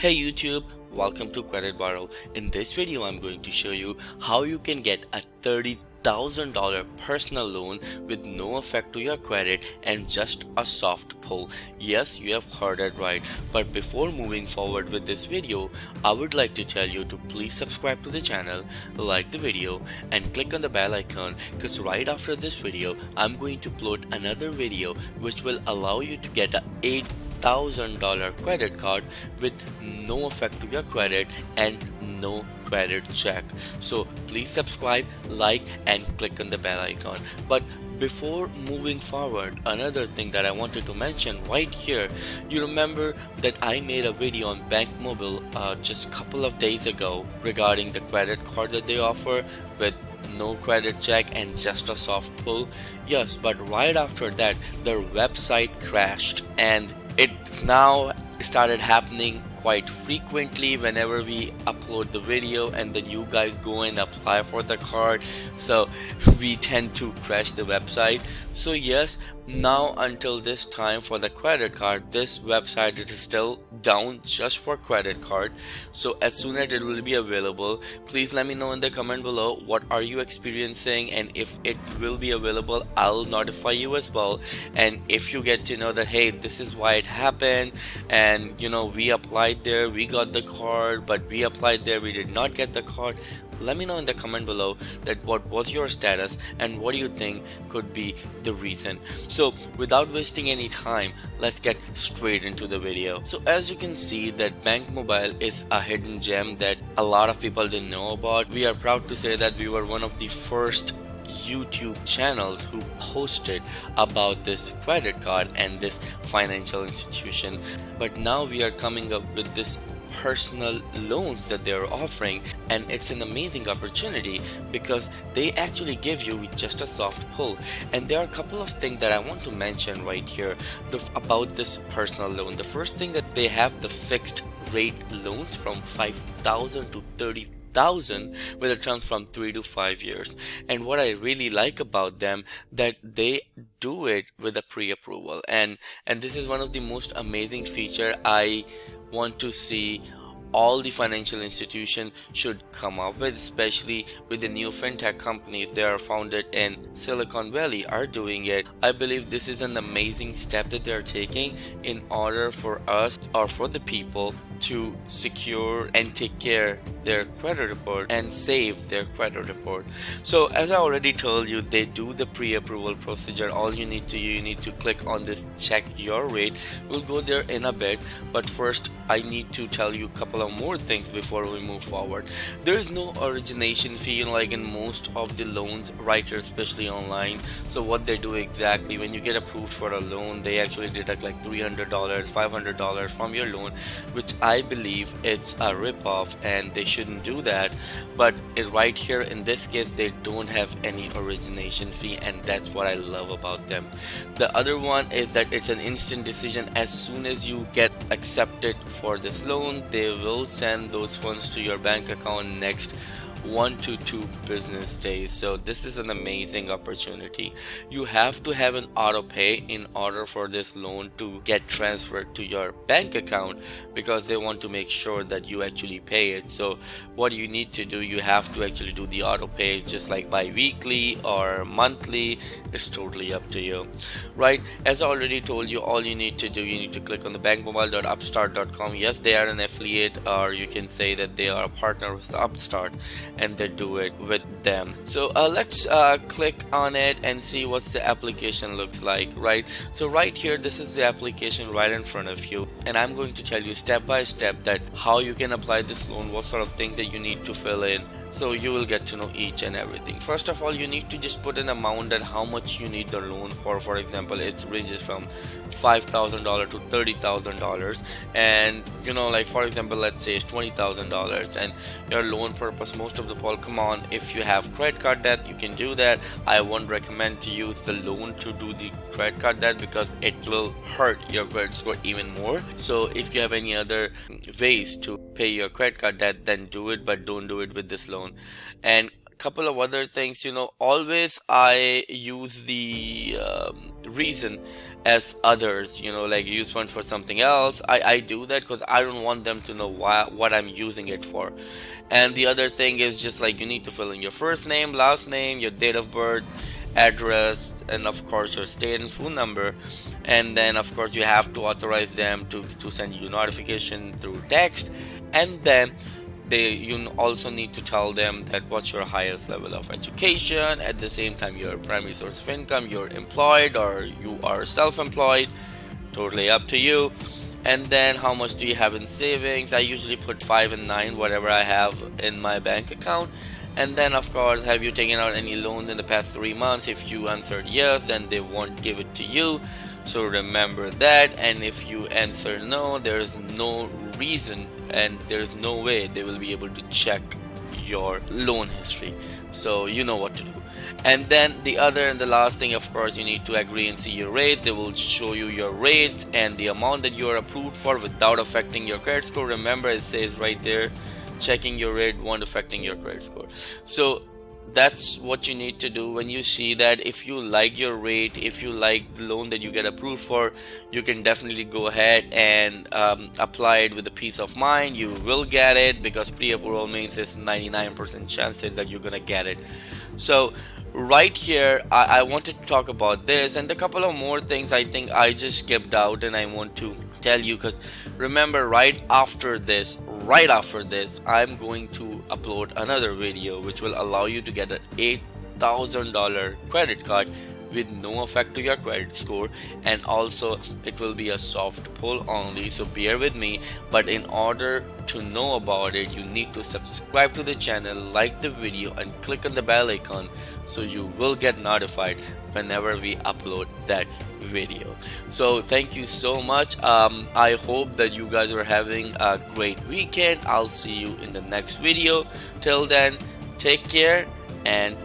Hey YouTube, welcome to Credit Barrel. In this video, I'm going to show you how you can get a $30,000 personal loan with no effect to your credit and just a soft pull. Yes, you have heard it right. But before moving forward with this video, I would like to tell you to please subscribe to the channel, like the video, and click on the bell icon, because right after this video, I'm going to upload another video which will allow you to get a $8,000 credit card with no effect to your credit and no credit check. So please subscribe, like, and click on the bell icon. But before moving forward, another thing that I wanted to mention right here, you remember that I made a video on Bank Mobile just a couple of days ago regarding the credit card that they offer with no credit check and just a soft pull. Yes, but right after that their website crashed, and it now started happening quite frequently whenever we upload the video and then you guys go and apply for the card, so we tend to crash the website. So yes, now until this time for the credit card, this website is still down just for credit card. So as soon as it will be available, please let me know in the comment below what are you experiencing, and if it will be available, I'll notify you as well. And if you get to know that hey, this is why it happened, and we applied there, we got the card, but we applied there, we did not get the card, let me know in the comment below that what was your status and what do you think could be the reason. So without wasting any time, let's get straight into the video. So as you can see that Bank Mobile is a hidden gem that a lot of people didn't know about. We are proud to say that we were one of the first YouTube channels who posted about this credit card and this financial institution, but now we are coming up with this personal loans that they are offering, and it's an amazing opportunity because they actually give you with just a soft pull. And there are a couple of things that I want to mention right here about this personal loan. The first thing that they have the fixed rate loans from 5,000 to 30,000 with a term from 3 to 5 years. And what I really like about them, that they do it with a pre-approval, and this is one of the most amazing feature I want to see all the financial institutions should come up with, especially with the new fintech companies they are founded in Silicon Valley are doing it. I believe this is an amazing step that they are taking in order for us, or for the people, to secure and take care their credit report and save their credit report. So as I already told you, they do the pre-approval procedure. All you need to click on this check your rate. We'll go there in a bit, but first I need to tell you a couple of more things before we move forward. There is no origination fee like in most of the loans right here, especially online. So what they do exactly, when you get approved for a loan, they actually deduct like $300 $500 from your loan, which I believe it's a rip-off and they shouldn't do that. But right here in this case, they don't have any origination fee, and that's what I love about them. The other one is that it's an instant decision. As soon as you get accepted for this loan, they will send those funds to your bank account next 1 to 2 business days. So this is an amazing opportunity. You have to have an auto pay in order for this loan to get transferred to your bank account, because they want to make sure that you actually pay it. So what you need to do, you have to actually do the auto pay just like bi-weekly or monthly. It's totally up to you, right? As I already told you, all you need to do, you need to click on the bankmobile.upstart.com. Yes, they are an affiliate, or you can say that they are a partner with Upstart, and they do it with them. So let's click on it and see what's the application looks like, right? So right here, this is the application right in front of you, and I'm going to tell you step by step that how you can apply this loan, what sort of things that you need to fill in, so you will get to know each and everything. First of all, you need to just put an amount that how much you need the loan for. For example, it ranges from $5,000 to $30,000, and like for example, let's say it's $20,000, and your loan purpose, most of the people, come on, if you have credit card debt, you can do that. I won't recommend to use the loan to do the credit card debt because it will hurt your credit score even more. So if you have any other ways to pay your credit card debt, then do it, but don't do it with this loan. And couple of other things, always I use the reason as others, like use one for something else. I do that because I don't want them to know what I'm using it for. And the other thing is just like you need to fill in your first name, last name, your date of birth, address, and of course your state and phone number. And then of course you have to authorize them to send you notification through text. And then you also need to tell them that what's your highest level of education, at the same time your primary source of income, you're employed or you are self-employed, totally up to you. And then how much do you have in savings? I usually put 5 and 9, whatever I have in my bank account. And then of course, have you taken out any loan in the past 3 months? If you answered yes, then they won't give it to you, so remember that. And if you answer no, there's no reason and there's no way they will be able to check your loan history, so you know what to do. And then the other and the last thing, of course, you need to agree and see your rates. They will show you your rates and the amount that you are approved for without affecting your credit score. Remember, it says right there, checking your rate won't affecting your credit score. So that's what you need to do. When you see that, if you like your rate, if you like the loan that you get approved for, you can definitely go ahead and apply it with a peace of mind. You will get it, because pre-approval means it's 99% chances that you're gonna get it. So right here, I wanted to talk about this and a couple of more things I think I just skipped out and I want to tell you, because remember, right after this I'm going to upload another video which will allow you to get an $8,000 credit card with no effect to your credit score, and also it will be a soft pull only, so bear with me. But in order to know about it, you need to subscribe to the channel, like the video, and click on the bell icon so you will get notified whenever we upload that video. So thank you so much. I hope that you guys are having a great weekend. I'll see you in the next video. Till then, take care and